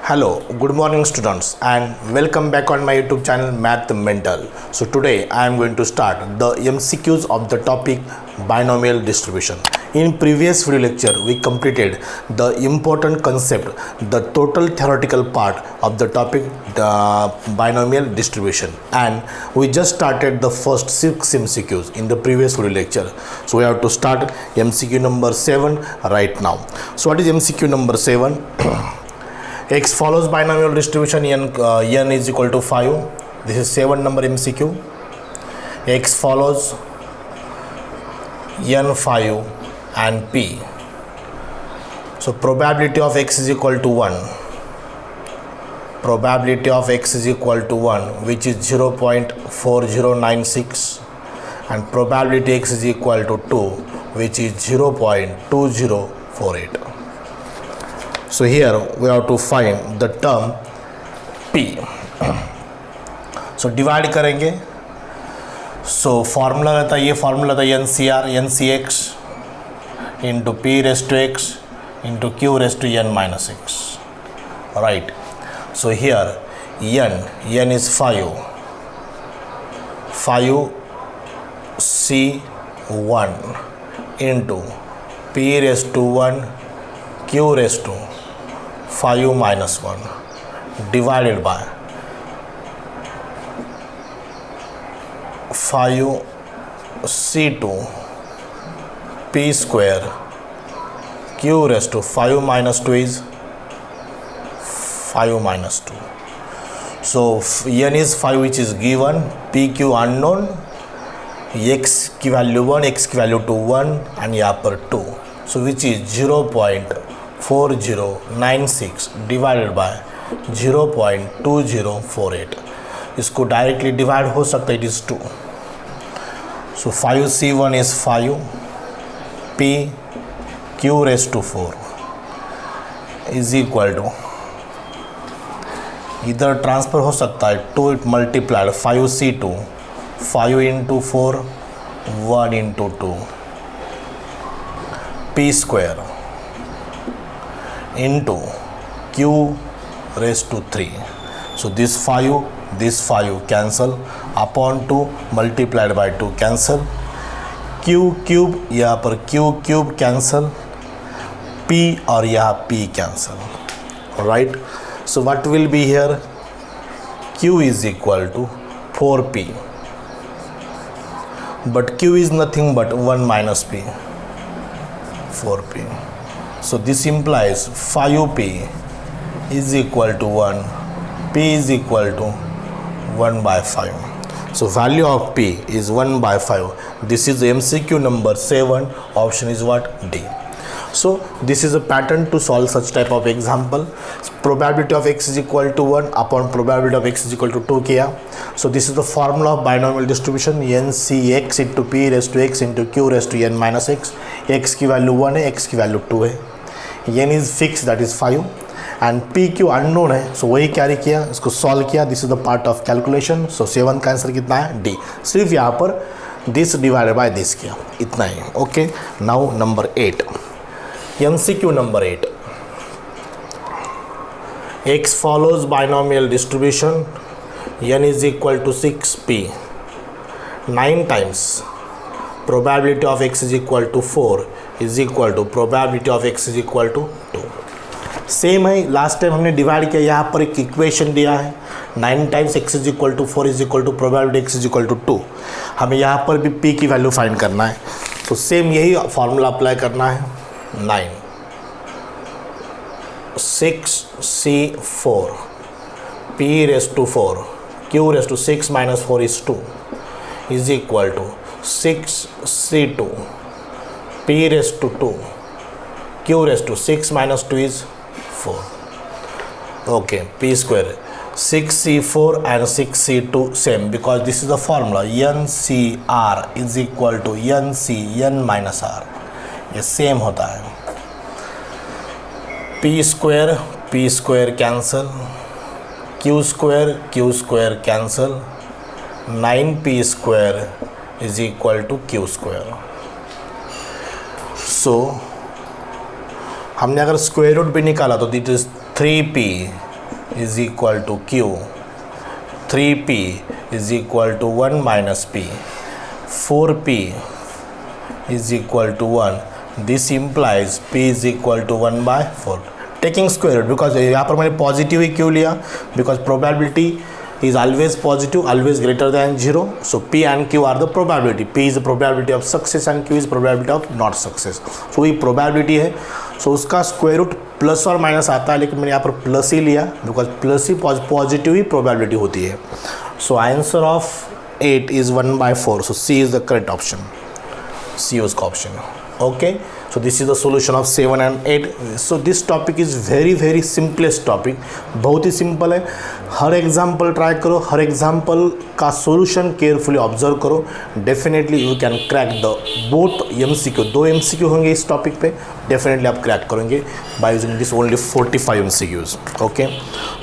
Hello, good morning students and welcome back on my YouTube channel Math Mental. So today I am going to start the MCQs of the topic binomial distribution. In previous video lecture we completed the important concept, the total theoretical part of the topic binomial distribution, and we just started the first 6 MCQs in the previous video lecture. So we have to start MCQ number 7 right now. So what is MCQ number 7? X follows binomial distribution n is equal to 5. This is 7 number MCQ. X follows n 5 and p. So probability of x is equal to 1. Probability of x is equal to 1, which is 0.4096, and probability x is equal to 2, which is 0.2048. So here we have to find the term p. So divide करेंगे. So formula रहता है, ये formula था NCX into p raised to x into q raised to n minus x. Right. So here n is 5c1 into p raised to 1 q raised to 5 minus 1 divided by 5c2 p square q raised to 5 minus 2 is 5 minus 2. So n is 5, which is given, pq unknown, x की value 1, x की value 2 1 and यहाँ पर 2. So which is 0.4096 divided by 0.2048. इसको directly divide हो सकता है, it is 2. So 5c1 is 5, p q raised to 4 is equal to, इधर transfer हो सकता है, 2 it multiplied 5c2, 5 into 4, 1 into 2, p square into q raised to 3. So this 5 cancel, upon 2 multiplied by 2 cancel, q cube यहाँ पर q cube cancel, p और यहाँ p cancel. Right. So what will be here? Q is equal to 4p, but q is nothing but 1 minus p, 4p. So this implies 5p is equal to 1, p is equal to 1 by 5. So value of p is 1 by 5. This is MCQ number 7. Option is what? D. So this is a pattern to solve such type of example. Probability of x is equal to 1 upon probability of x is equal to 2 किया. So this is the formula of binomial distribution, NCX into p raised to x into q raised to n minus x. x की value 1 है, x की value 2 है, n is fixed, that is 5, and p q unknown है. So वही carry किया, इसको solve किया. This is the part of calculation. So 7 का आंसर कितना है? डी. सिर्फ यहाँ पर दिस डिवाइडेड बाय दिस किया, इतना ही. Okay, now number 8, MCQ number 8. X follows binomial distribution, n is equal to 6p, 9 times probability of x is equal to 4 is equal to probability of x is equal to 2. Same है, last time हमने divide किया, यहाँ पर एक equation दिया है, 9 times x is equal to 4 is equal to probability x is equal to 2. हमें यहाँ पर भी p की वैल्यू फाइंड करना है. तो सेम यही फॉर्मूला अप्लाई करना है. 9 6c4 p raised to 4 q raised to 6 minus 4 is 2 is equal to 6c2 p raised to 2 q raised to 6 minus 2 is 4. Okay, p square 6c4 and 6c2 same, because this is the formula ncr is equal to nc n minus r. ये same होता है. p square cancel, q square cancel, 9p square is equal to q square. So हमने अगर square root भी निकाला तो that is 3p is equal to Q, 3P is equal to 1 minus P, 4P is equal to 1. This implies P is equal to 1 by 4. Taking square root, because यहाँ पर मैंने positive ही क्यों लिया, because probability is always positive, always greater than 0. So P and Q are the probability. P is the probability of success and Q is probability of not success. So ये probability है, so उसका square root plus और minus आता है, लेकिन मैंने यहाँ पर प्लस ही लिया because plus he positive he probability होती है. So answer of 8 is 1/4. So C is the correct option. C उसका option. Okay, so this is the solution of 7 and 8. so this topic is very simplest topic. बहुत ही simple है. हर example try करो, हर example का solution carefully observe करो. Definitely you can crack the both MCQ. 2 MCQ होंगे इस topic पे, definitely आप crack करेंगे by using this only 45 MCQs. Okay,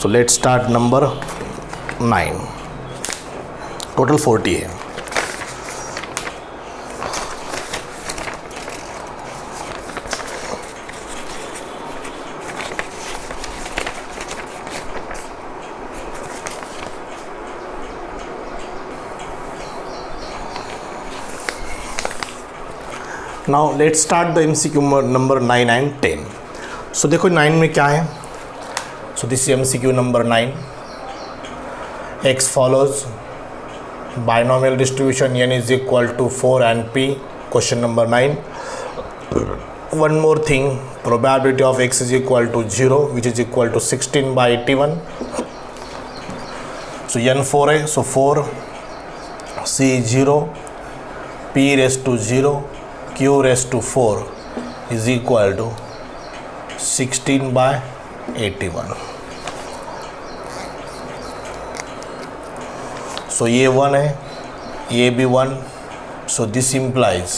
so let's start number 9. Total 40 है. Now let's start the MCQ number 9 and 10. सो देखो 9 में क्या है. So this MCQ number 9. X follows binomial distribution n is equal to 4 and P. Question number 9. One more thing, probability of X is equal to 0, which is equal to 16/81. So n 4 है, so 4, C 0, P raised to 0, Q raised to 4 is equal to 16/81. So ये 1 है, ये भी 1. So this implies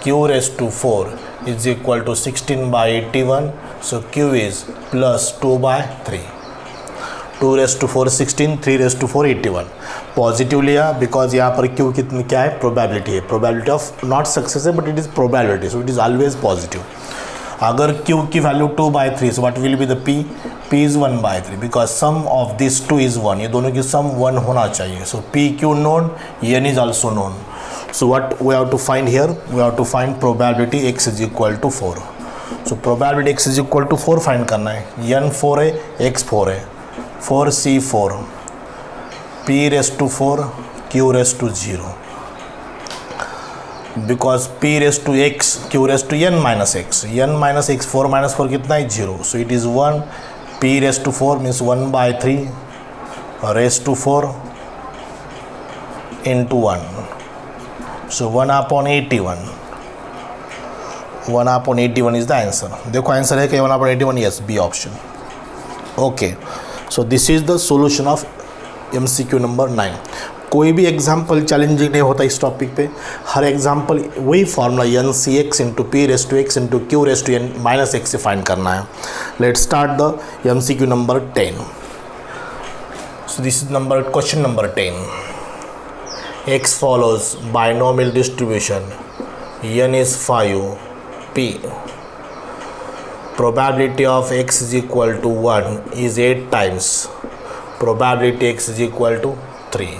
Q raised to 4 is equal to 16/81. So Q is plus 2/3. 2 raised to 4 16, 3 raised to 4 81. Positive लिया because यहाँ पर Q कितनी क्या है, प्रोबेबिलिटी है. प्रोबेबिलिटी ऑफ नॉट सक्सेस है but it is probability, so it is always positive. अगर Q की value 2/3, so what will be the P? P is 1/3 because sum of this 2 is 1. ये दोनों की सम 1 होना चाहिए. So P Q known, n is also known. So what we have to find here? We have to find probability X is equal to 4. So probability X is equal to 4 find करना है. n 4 है, X 4 है. 4C 4, P raised to 4, Q raised to 0. Because P raised to X, Q raised to n minus X. n minus X, 4 minus 4 कितना है? 0. So it is 1. P raised to 4 means 1/3 raised to 4 into 1. So 1/81. 1/81 is the answer. देखो answer है कि 1/81. yes, B option. Okay. So this is the solution of MCQ number 9. कोई भी example challenging नहीं होता इस टॉपिक पे. हर एग्जाम्पल वही formula NCX into P raise to X into Q raise to n minus X से फाइंड करना है. Let start the MCQ number 10. So this is number question number 10. X follows binomial distribution, n is 5, P. Probability of X is equal to 1 is 8 times probability X is equal to 3.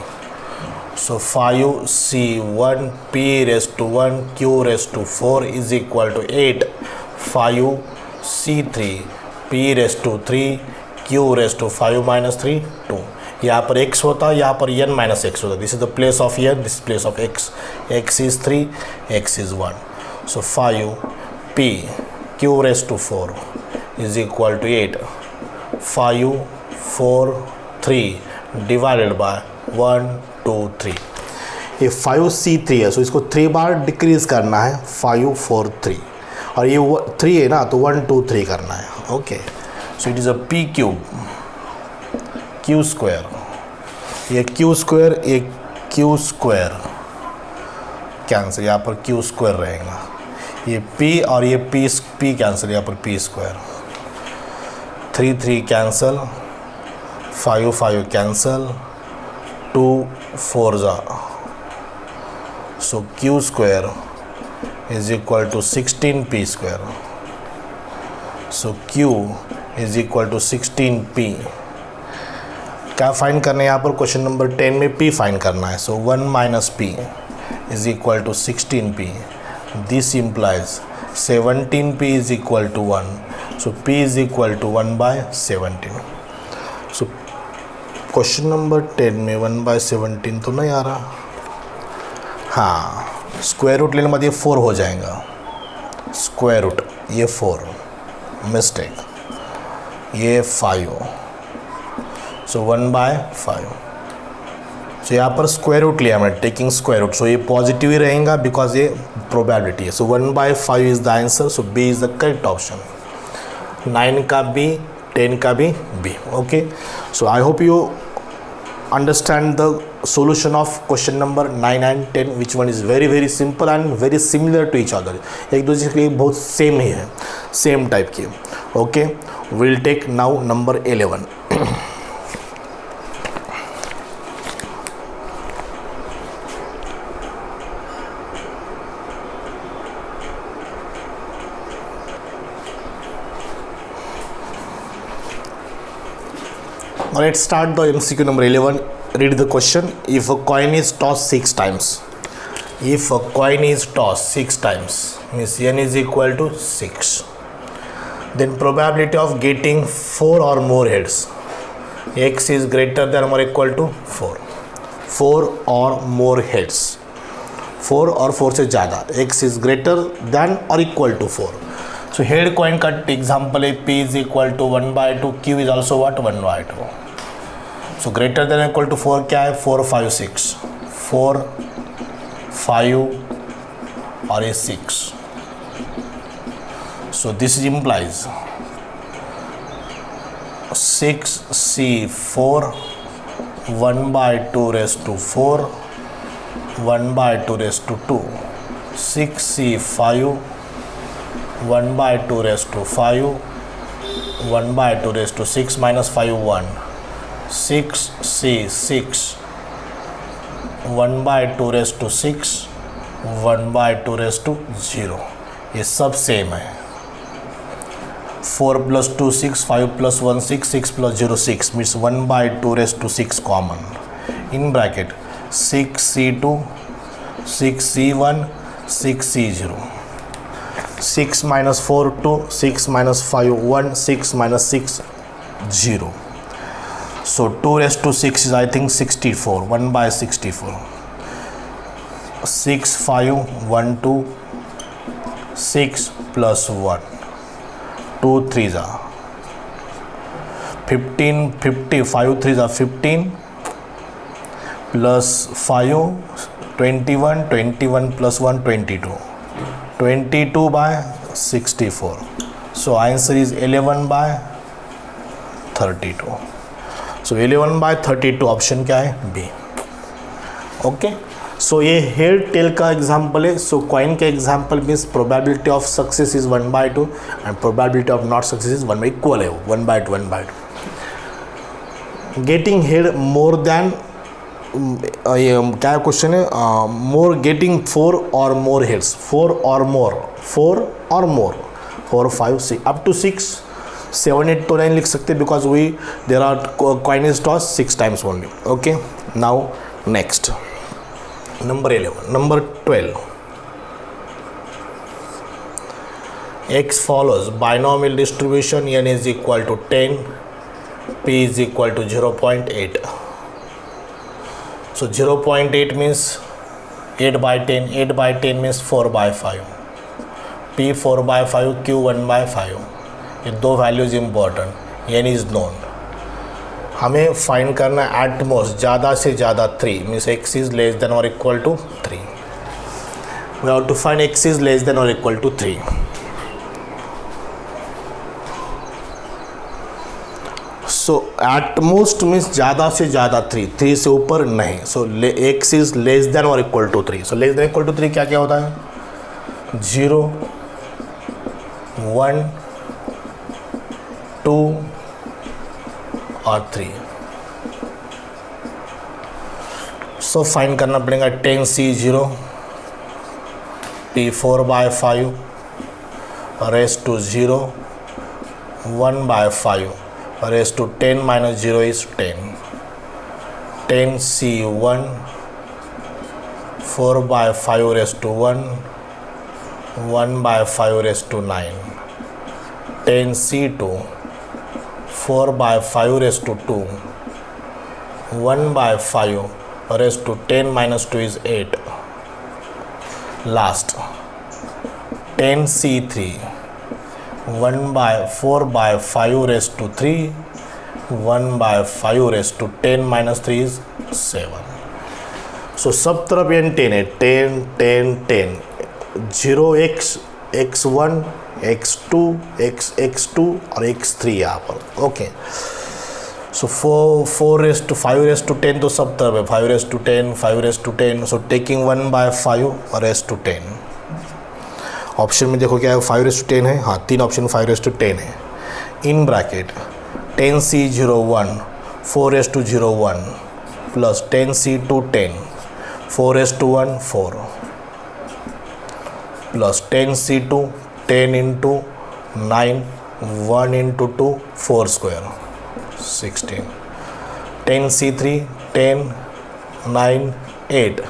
So 5C1 P raised to 1 Q raised to 4 is equal to 8 5C3 P raised to 3 Q raised to 5 minus 3 2. यहाँ पर X होता, यहाँ पर n minus X होता. This is the place of n, this is place of X. X is 3, X is 1. So 5P Q raised to 4 is equal to 8. 5, 4, 3 divided by 1, 2, 3. ये 5C3 है, सो इसको 3 बार decrease करना है. 5, 4, 3 और ये 3 है ना, तो 1, 2, 3 करना है. Okay, so it is a P cube, Q square. ये Q स्क्वायर, ये Q स्क्वायर कैंसिल, यहाँ पर Q स्क्वायर रहेगा. ये P और ये P कैंसिल, यहाँ पर P स्क्वायर. 3, 3 कैंसिल, 5, 5 कैंसिल, 2, 4 जा. So Q square is equal to 16P square. So Q is equal to 16P क्या फाइंड करना है यहाँ पर क्वेश्चन नंबर 10 में p फाइंड करना है. So 1 minus p is equal to 16p. This implies 17p is equal to 1. So p is equal to 1/17. So question number 10 में 1/17 तो नहीं आ रहा. हाँ, स्क्वायर रूट लेने बाद ये 4 हो जाएगा. स्क्वायर रूट ये 4, मिस्टेक, ये 5. सो 1/5. सो यहाँ पर स्क्वायर रूट लिया मैंने, टेकिंग स्क्वायर रूट. सो ये पॉजिटिव ही रहेगा बिकॉज ये प्रोबेबिलिटी है. So 1/5 is the answer. So B is the correct option. 9 का बी, 10 का भी B. Okay, so I hope you understand the solution of question number 9 and 10, which one is very simple and very similar to each other. एक दूसरे के बहुत same ही है, same type की. Okay, we'll take now number 11. Now let's start the MCQ number 11. Read the question. If a coin is tossed 6 times, if a coin is tossed 6 times, means n is equal to 6, then probability of getting 4 or more heads, x is greater than or equal to 4. 4 or more heads, 4 और 4 से ज़्यादा, x is greater than or equal to 4. So head coin का example है p is equal to 1/2, q is also what, 1/2. So greater than or equal to 4 क्या है, 4, 5, 6, 4, 5 और ये 6. So this implies 6c4 1/2 raised to 4 1/2 raised to 2, 6c5 1/2 raised to 5 1/2 raised to 6 minus 5 1, 6c6 1/2 raised to 6 1/2 raised to 0. ये सब same है. 4 plus 2 6, 5 plus 1 6, 6 plus 0 6, means 1/2 raised to 6 common. In bracket 6c2 6c1 6c0. 6 minus 4 2, 6 minus 5 1, 6 minus 6 0. So 2 raised to 6 is I think 64, 1/64. 6 5 1 2, 6 plus 1, 2 3s are 15, 50, 5 3s are 15 plus 5 21, 21 plus 1 22, 22/64. So answer is 11/32. So 11/32 option क्या है, B. Okay, सो ये head tail का example है. सो coin का example means probability of success is 1/2 and probability of not success is 1/, equal है वो 1/2 1/2. Getting head more than, ये क्या क्वेश्चन है, मोर गेटिंग 4 और मोर हेड्स, 4 और मोर, 4 और मोर, 4 5 6 अप टू 6 7 8 तो नहीं लिख सकते because we there are coin is toss 6 times only. Okay, now next number 11. Number 12. X follows binomial distribution n is equal to 10, p is equal to 0.8. So 0.8 means 8/10, 8/10 means 4/5, p 4/5, q 1/5. ये दो values important. n is known, हमें find करना है at most ज़्यादा से ज़्यादा 3, means x is less than or equal to 3. We have to find x is less than or equal to 3. So at most means ज़्यादा से ज़्यादा 3, 3 से ऊपर नहीं. So x is less than or equal to 3. So less than equal to 3 क्या क्या होता है, 0 1 2 और 3. सो फाइंड करना पड़ेगा 10c0 p 4/5 raised to 0 1/5 raised to 10 minus 0 is 10. 10C1 4 by 5 raised to 1 1 by 5 raised to 9 10C2 4 by 5 raised to 2 1 by 5 raised to 10 minus 2 is 8. Last 10C3 1 by 4 by 5 raised to 3 1 by 5 raised to 10 minus 3 is 7. So सब तरफ N 10 है 10 10 10 0x x1 x2 x2 और x3 यहाँ पर okay. So 4 raised to 5 raised to 10 तो सब तरफ है 5 raised to 10 5 raised to 10. So taking 1 by 5 raised to 10. Option में देखो क्या है 5 raised to 10 है. हाँ तीन ऑप्शन 5 raised to 10 है. In bracket 10C01 4 raised to 01 plus 10C2 10 4 raised to 1 4 plus 10C2 10 into 9 1 into 2 4 square 16 10C3 10 9 8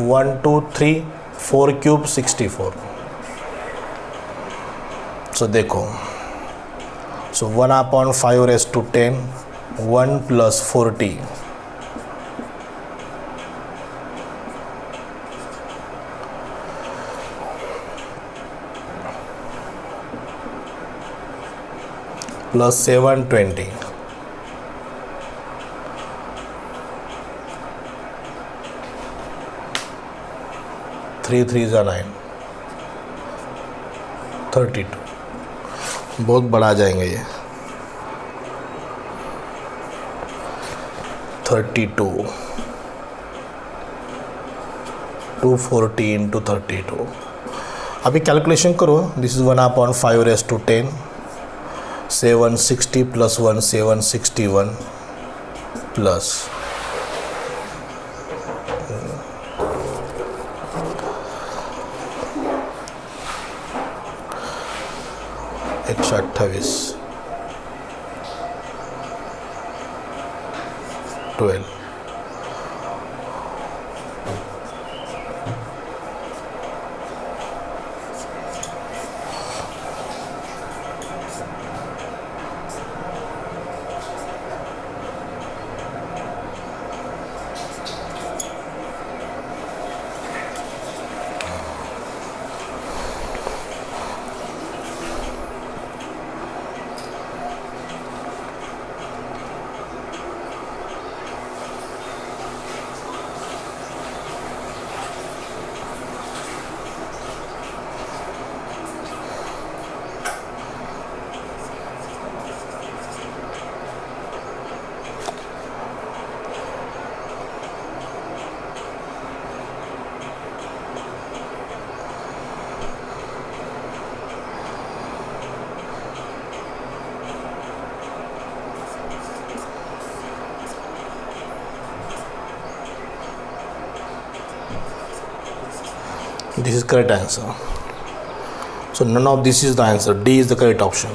1 2 3 4 cube 64. सो देखो सो 1/5 raised to 10 1 plus 40 plus 720 3 3s are 9 32. बहुत बड़ा जाएंगे ये 32 240 into 32. अभी कैलकुलेशन करो. This is 1/5 raised to 10 760 plus 1 761 plus 128 12. This is correct answer. So none of this is the answer. D is the correct option.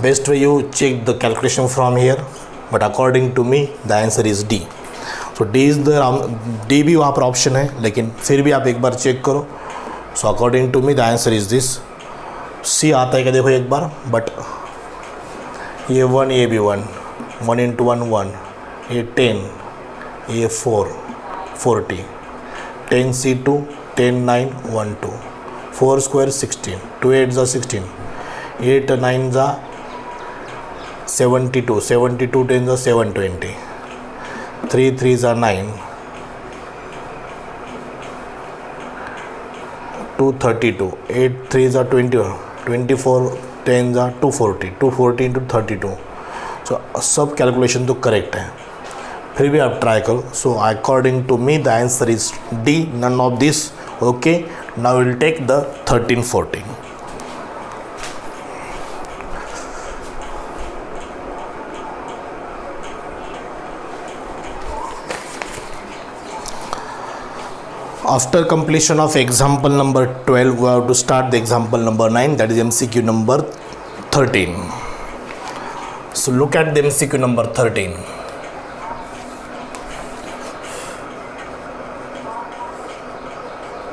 Best way you check the calculation from here, but according to me the answer is D. So D is the D भी वहाँ पर option है, लेकिन फिर भी आप एक बार check करो. So according to me the answer is this. C आता है क्या देखो एक बार, but ये 1 ये भी 1 1 into 1 1 ये 10 ये 4 40 10C2 10 9 1 2 4 square 16 2 8s are 16 8 9s are 72 72 10s are 720 3 3s are 9 232 8 3s are 20 24 10s are 240 240 into 32. सो सब कैलकुलेशन तो करेक्ट है, फिर भी आप ट्राई करो. So according to me the answer is D, none of this. Okay, now will take the 13 14. After completion of example number 12, we have to start the example number 9, that is MCQ number 13. So look at the MCQ number 13.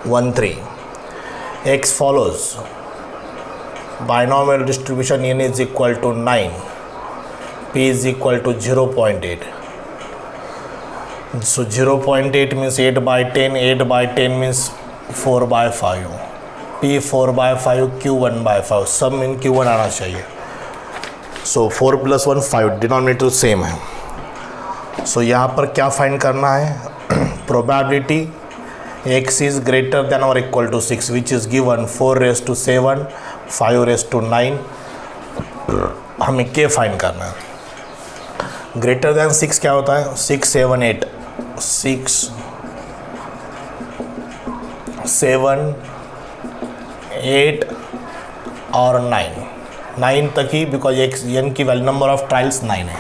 1 3. X follows binomial distribution n is equal to 9, p is equal to 0.8. So 0.8 means 8 by 10, 8 by 10 means 4 by 5, p 4 by 5, q 1 by 5, सब इन q1 आना चाहिए. So 4 plus 1 5, denominator same है. So यहाँ पर क्या find करना है? Probability x is greater than or equal to 6, which is given 4 raised to 7, 5 raised to 9. हमें क्या फाइंड करना है? ग्रेटर दैन 6 क्या होता है? 6 7 8, 6 7 8 और 9 तक ही, बिकॉज एक्स एन की वैल्यू नंबर ऑफ ट्रायल्स 9 है,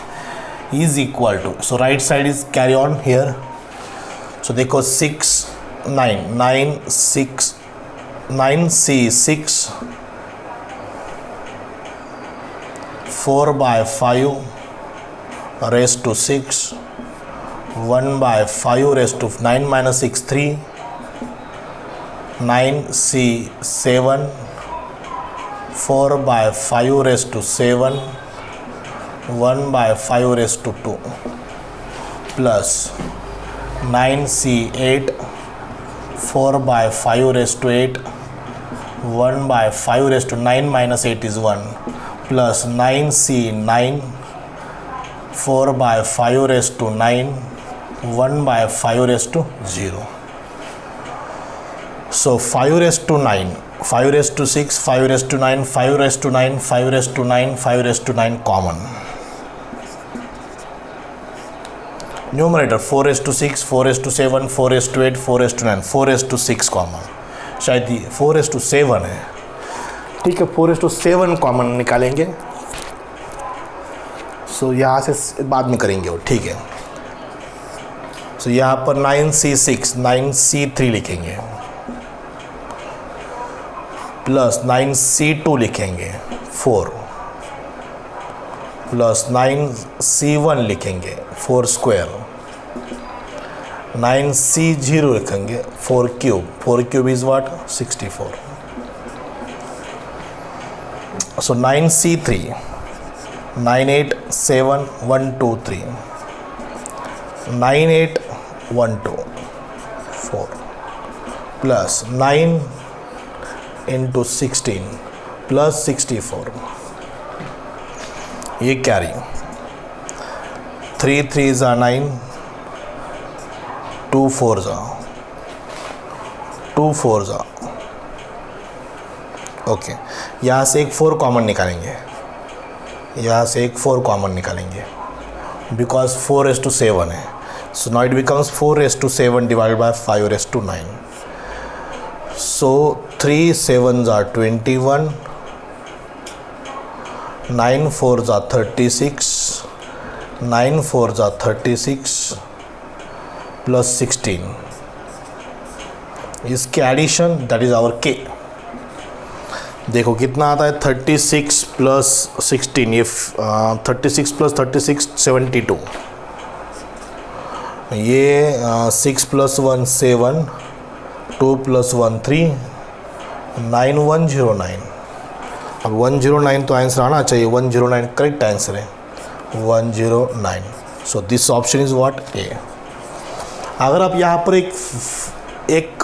is equal to. So right side is carry on here. So देखो 6 9 9 6 9 c 6 4 by 5 raised to 6, 1 by 5 raised to 9 minus 6 3, 9 c 7, 4 by 5 raised to 7, 1 by 5 raised to 2, plus 9 c 8, 4 by 5 raised to 8, 1 by 5 raised to 9 minus 8 is 1, plus 9 c 9, 4 by 5 raised to 9, 1 by 5 raised to 0. So 5 raised to 9, 5 raised to 6, 5 raised to 9, 5 raised to 9, 5 raised to 9, 5 raised to 9 common. Numerator 4 raised to 6, 4 raised to 7, 4 raised to 8, 4 raised to 9, 4 raised to 6 common. शायद 4 raised to 7 है. ठीक है, 4 raised to 7 common निकालेंगे. सो यहाँ से बाद में करेंगे वो, ठीक है. सो यहाँ पर 9c6 9c3 लिखेंगे, प्लस 9c2 लिखेंगे 4, प्लस 9c1 लिखेंगे 4 स्क्वायर, 9c0 लिखेंगे 4 cube. 4 cube is what? 64. So 9c3 9 8 7 1 2 3, 9 8 1 2 4, plus 9 into 16 plus 64, ये carry 3 3s are 9, 2 4s are 2 4s are okay. यहाँ से एक 4 कॉमन निकालेंगे, यहाँ से एक 4 कॉमन निकालेंगे, बिकॉज 4 raised to 7 है. So now it becomes 4 raised to 7 divided by 5 raised to 9. So 3 7s are 21, 9 4s are 36, 9 4s are 36 plus 16. इसके एडिशन दैट इज आवर के. देखो कितना आता है? 36 प्लस 16, ये 36 प्लस 36 72, ये 6 प्लस 1 7, 2 प्लस 1 3, 9 109. अब 109 तो आंसर आना चाहिए, 109 करेक्ट आंसर है, 109. So this option is what? A. अगर आप यहाँ पर एक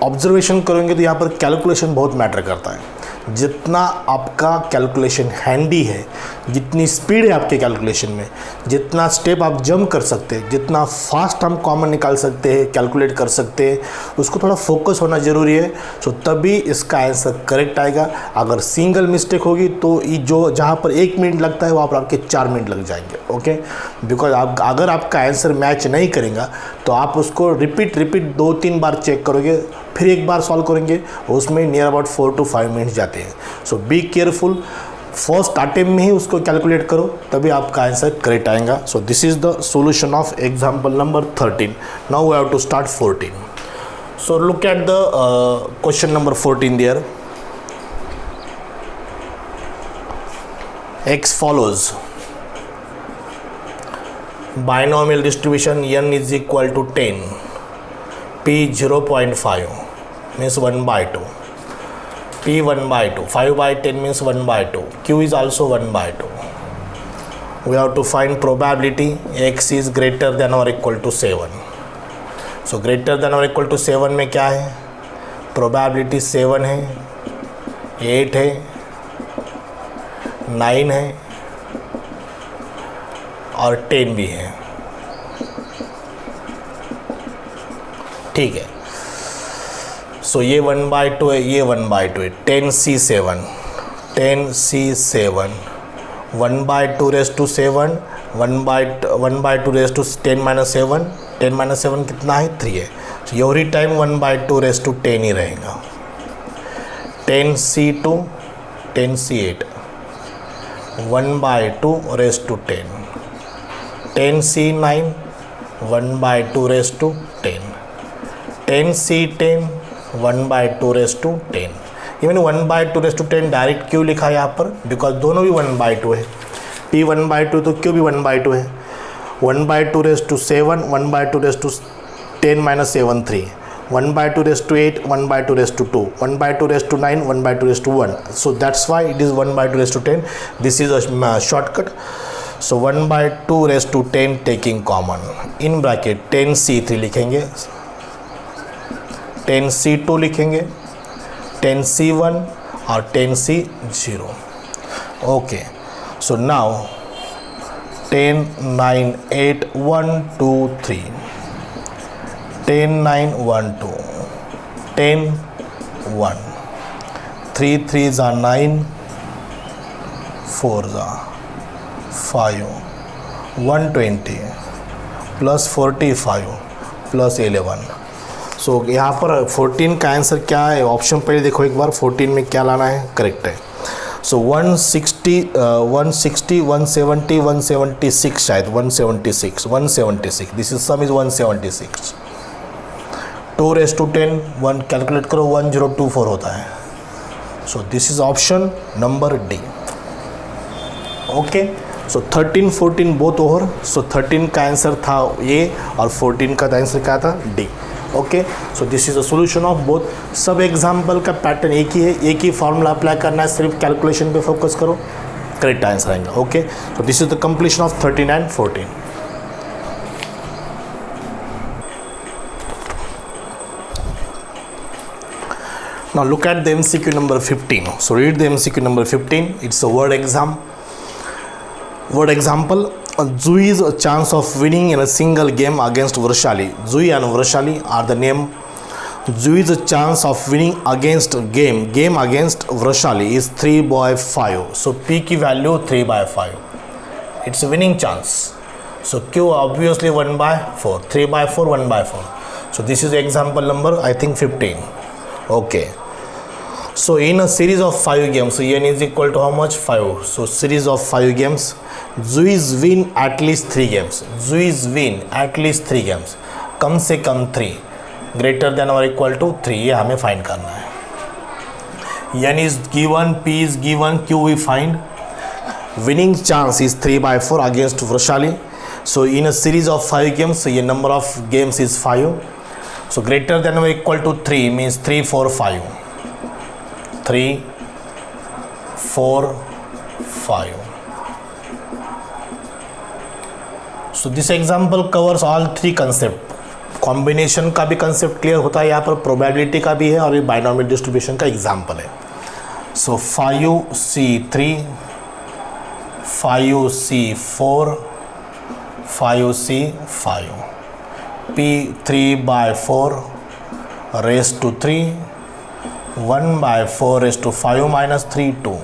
ऑब्जर्वेशन करेंगे तो यहाँ पर कैलकुलेशन बहुत मैटर करता है. जितना आपका कैलकुलेशन हैंडी है, जितनी स्पीड है आपके कैलकुलेशन में, जितना स्टेप आप जंप कर सकते हैं, जितना फास्ट हम कॉमन निकाल सकते हैं, कैलकुलेट कर सकते हैं, उसको थोड़ा फोकस होना ज़रूरी है. सो तभी इसका आंसर करेक्ट आएगा. अगर सिंगल मिस्टेक होगी तो ये जो जहाँ पर 1 मिनट लगता है वहाँ पर आपके 4 मिनट लग जाएंगे. ओके, बिकॉज आप अगर आपका आंसर मैच नहीं करेगा तो आप उसको रिपीट 2-3 बार चेक करोगे, फिर एक बार सॉल्व करेंगे, उसमें नियर अबाउट 4 to 5 मिनट्स जाते हैं. सो बी केयरफुल, फर्स्ट अटेम्प्ट में ही उसको कैलकुलेट करो, तभी आपका आंसर करेक्ट आएगा. So this is the solution of example number 13. Now we have to start 14. So look at the question number 14 there. X follows binomial distribution n is equal to 10, p 0.5, means 1/2, P 1/2, 5/10 means 1/2, Q is also 1/2. We have to find probability x is greater than or equal to 7. So greater than or equal to 7 में क्या है, probability 7 है, 8 है, 9 है और 10 भी है, ठीक है। सो ये 1/2 है, ये 1/2 है, 10C7, 10C7, 1/2 raised to 7, 1/2 raised to 10 minus 7, 10 minus 7 कितना है, 3 है। so every time 1/2 raised to 10 ही रहेगा। 10C2, 10C8, 1/2 raised to 10, 10C9, 1/2 raised to 10, 10C10, 1/2 raised to 10। Even 1/2 raised to 10 direct क्यों लिखा है यहाँ पर, बिकॉज दोनों भी 1/2 है, P 1/2 तो Q भी 1/2 है। 1/2 raised to 7, 1/2 raised to 10 minus 7, 3, 1/2 raised to 8, 1/2 raised to 2, 1/2 raised to 9, 1/2 raised to 1. So that's why it is 1/2 raised to 10. This is a shortcut. So 1/2 raised to 10 taking common, in bracket 10C3 लिखेंगे, 10C2 लिखेंगे, 10C1 और 10C0। Okay, so now 10, 9, 8, 1, 2, 3, 10, 9, 1, 2, 10, 1, 3 3s are 9, 4s are 5, 120 plus 45 plus 11। सो यहाँ पर 14 का answer क्या है, option पहले देखो एक बार, 14 में क्या लाना है, करेक्ट है। सो 160, 160, 170, 176 शायद, 176, 176, this is sum is 176। 2 raised to 10, 1 calculate करो, 1024 होता है। So this is option number D. Okay, so 13, 14 both over. So 13 का आंसर था ए और 14 का आंसर क्या था, D. Okay, so this is a solution of both. सब एग्जाम्पल का पैटर्न एक ही है, एक ही फॉर्मूला अप्लाई करना है, सिर्फ कैलकुलेशन पे फोकस करो, करेक्ट आंसर आएगा। Okay, so this is the completion of 13 and 14। Now look at the MCQ number 15. So read the MCQ number 15. It's a word exam. Word example. Zui's chance of winning in a single game against Vrashali. Zui and Vrashali are the name. Zui's chance of winning against game against Vrashali is 3/5. So P की value 3/5. It's a winning chance. So Q obviously 1/4. 3/4, 1/4. So this is example number I think 15. Okay. So in a series of 5 games, so n is equal to how much, 5. So series of 5 games, Zui's win at least 3 games. Zui's win at least 3 games. कम से कम 3, greater than or equal to 3, ये हमें find करना है। n is given, p is given, q we find. Winning chance is 3/4 against Vrashali. So in a series of 5 games, so ये number of games is 5. So greater than or equal to 3 means 3, 4, 5. 3, 4, 5. So this example covers all 3 concept. Combination का भी concept clear होता है यहाँ पर, probability का भी है और ये बाइनोमियल डिस्ट्रीब्यूशन का एग्जाम्पल है। सो 5C3, 5C4, 5C5, P 3/4 raised to 3, 1/4 raised to 5 minus 3, 2,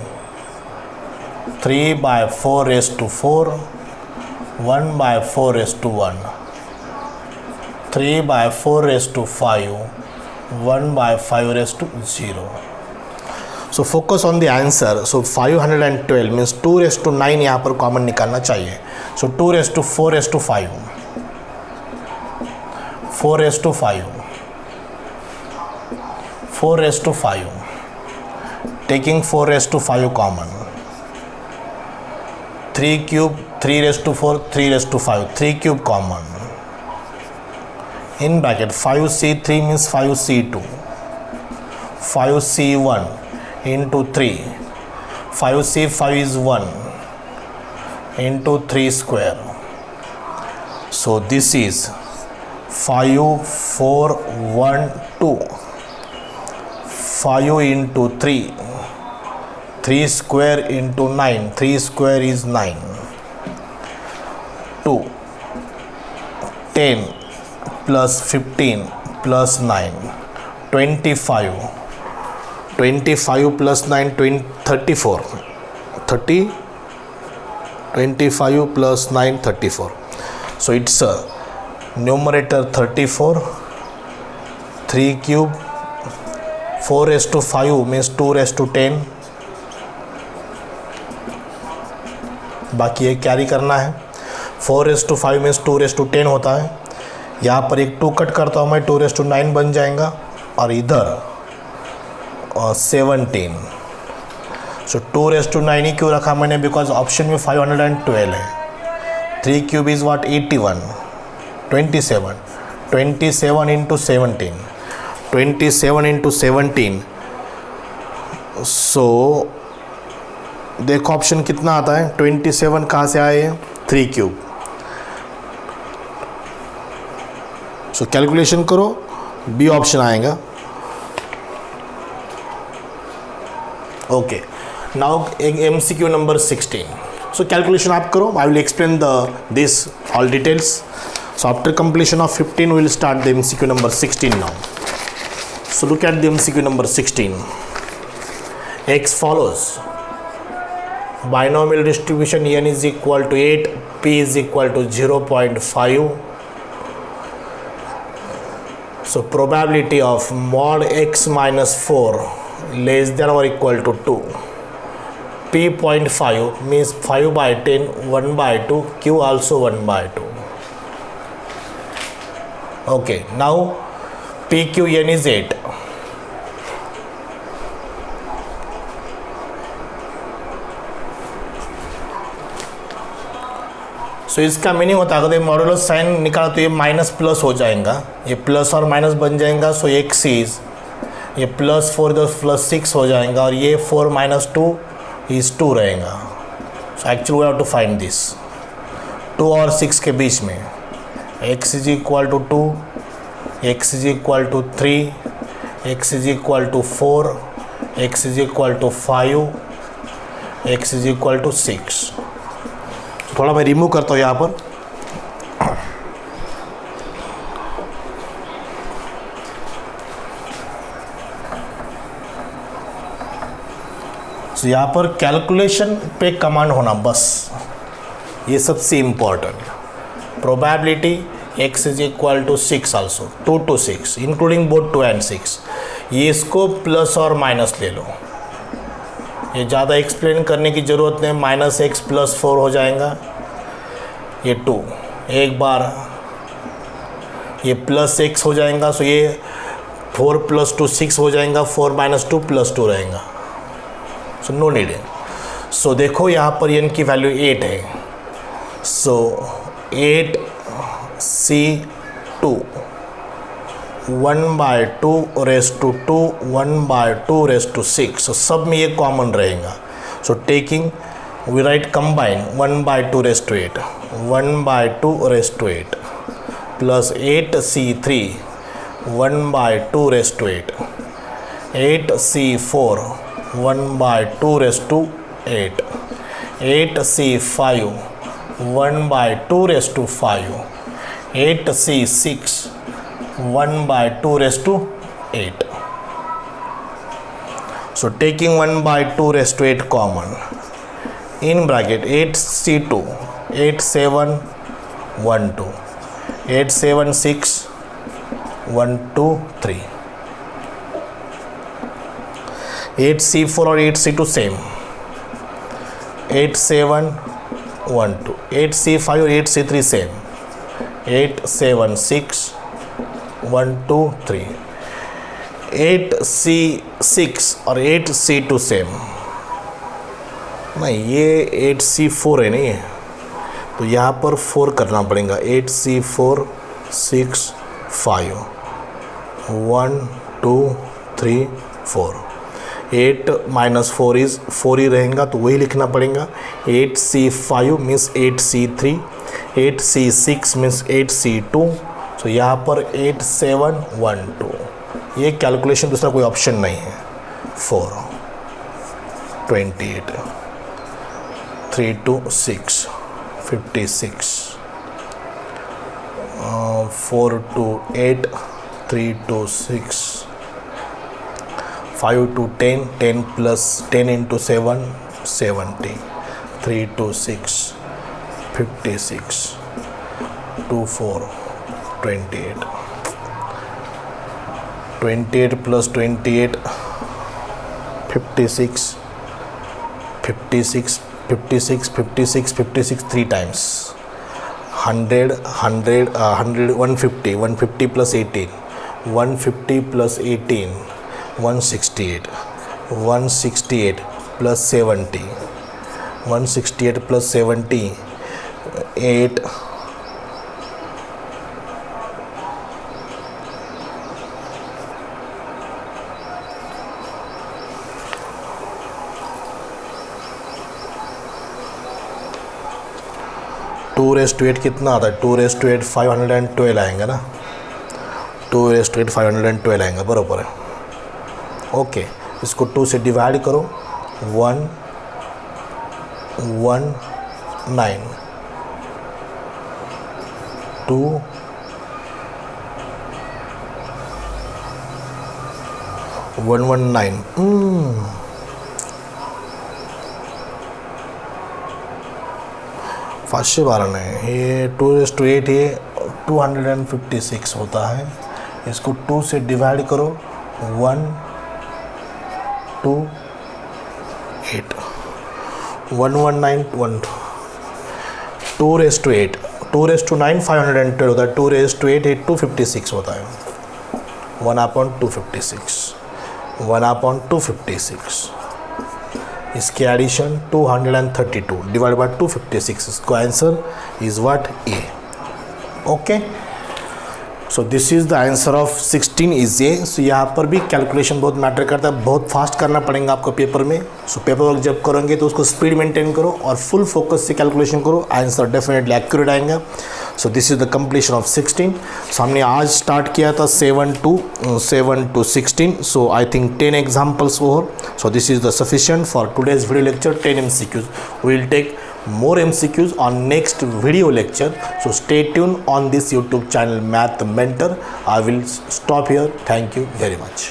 3/4 raised to 4, 1/4 raised to 1, 3/4 raised to 5, 1/5 raised to 0. So focus on the answer. So 512 means 2 raised to 9 यहाँ पर कॉमन निकालना चाहिए. So 2 raised to 4 raised to 5, 4 raised to 5, 4 raised to 5, taking 4 raised to 5 common, 3 cube, 3 raised to 4, 3 raised to 5, 3 cube common, in bracket 5C3 means 5C2, 5C1 into 3, 5C5 is 1 into 3 square. So this is 5, 4, 1, 2. 5 into 3, 3 square into 9, 3 square is 9. 2, 10 plus 15 plus 9, 25. 25 plus 9, 34. 25 plus 9, 34. So it's a numerator 34, 3 cube, 4 raised to 5 means 2 raised to 10. बाकी ये carry करना है. 4 raised to 5 means 2 raised to 10 होता है. यहाँ पर एक 2 cut करता हूँ मैं, 2 raised to 9 बन जाएगा. और इधर 17. सो 2 raised to 9 ही क्यों रखा मैंने, बिकॉज ऑप्शन में 512 है. 3 cube is what, 81. 27. 27 into 17. 27 into 17. सो देखो ऑप्शन कितना आता है. 27 कहाँ से आए, 3 क्यूब. सो कैलकुलेशन करो, बी ऑप्शन आएगा. Okay, now MCQ number 16. So calculation आप करो. I will explain this all details. So after completion of 15 we will start the MCQ number 16 now. So look at the MCQ number 16. X follows. Binomial distribution n is equal to 8, p is equal to 0.5. So probability of mod x minus 4 less than or equal to 2. P 0.5 means 5 by 10, 1 by 2, q also 1 by 2. Okay, now PQN is 8. सो इसका meaning होता है अगर modulus sign निकाला तो ये minus plus हो जाएगा, ये प्लस और माइनस बन जाएगा. सो एक्स इज ये प्लस 4 प्लस 6 हो जाएगा और ये 4 minus 2 इज 2 रहेगा. So actually we have to find this 2 और 6 के बीच में. X is equal to 2, X is equal to 3, X is equal to 4, X is equal to 5, X is equal to 6. थोड़ा मैं रिमूव करता हूँ यहाँ पर. तो यहाँ पर कैलकुलेशन पे कमांड होना बस, ये सबसे important. Probability x is equal to 6 also, 2 to 6 including both 2 and 6. ये इसको प्लस और माइनस ले लो, ये ज़्यादा एक्सप्लेन करने की ज़रूरत नहीं. -x + 4 हो जाएगा, ये 2 एक बार, ये +x हो जाएगा. सो ये 4 + 2 6 हो जाएगा, 4 - 2 + 2 रहेगा. सो नो नीड है. सो देखो यहाँ पर n की वैल्यू 8 है. सो 8C2 1/2 raised to 2, 1/2 raised to 6. सो सब में ये कॉमन रहेगा. So taking we write combine 1/2 raised to 8, 1/2 raised to 8 plus 8C3 1/2 raised to 8, 8C4 1/2 raised to 8, 8C5 1/2 raised to 5, 8C6 1/2 raised to 8. So taking 1/2 raised to 8 common, in bracket 8C2 8712, 876 123, 8C4 और 8C2 same, 8712, 8C5 और 8C3 same, 876 123, 8C6 और 8C2 same. नहीं, ये 8C4 है नहीं है, तो यहाँ पर 4 करना पड़ेगा. 8C4 6 5 1 2 3 4. 8 minus 4 is 4 ही रहेगा तो वही लिखना पड़ेगा. 8C5 means 8C3, 8C6 means 8C2. सो यहाँ पर 8712. ये कैलकुलेशन, दूसरा कोई ऑप्शन नहीं है. 4 28 3 to 6 56 4 to 8 3 to 6 5 to 10 10 plus 10 into 7 70 3 to 6 56 2 4 28 28 plus 28 56 56 56 56 56 3 times 100 150 150 plus 18 150 plus 18 168 168 plus 70 168 plus 70 8 2 raised to 8 कितना आता है? 2 raised to 8 512 आएंगे ना. 2 raised to 8 512 आएंगे, बराबर है. ओके, इसको 2 से डिवाइड करो. 1 1 9 2 119. फास्ट से 12 नहीं, ये 2 raised to 8 ये 256 होता है. इसको 2 से डिवाइड करो. 1 2 8 119 2 raised to 8 2 raised to 9 512 होता है. 2 raised to 8 256 होता है. 1/256 1/256. इसके एडिशन 232 डिवाइड बाय 256. इसको answer is what? A. Okay, so this is the answer of 16 is A. So यहाँ पर भी कैलकुलेशन बहुत मैटर करता है, बहुत फास्ट करना पड़ेगा आपको पेपर में. सो पेपर वर्क जब करोगे तो उसको स्पीड मेंटेन करो और फुल फोकस से कैलकुलेशन करो, आंसर डेफिनेटली एक्यूरेट आएगा. So this is the completion of 16. So हमने आज स्टार्ट किया था 7 to 16. So I think 10 examples और. So this is the sufficient for today's video lecture. 10 MCQs. We will take more MCQs on next video lecture, so stay tuned on this YouTube channel Math Mentor. I will stop here. Thank you very much.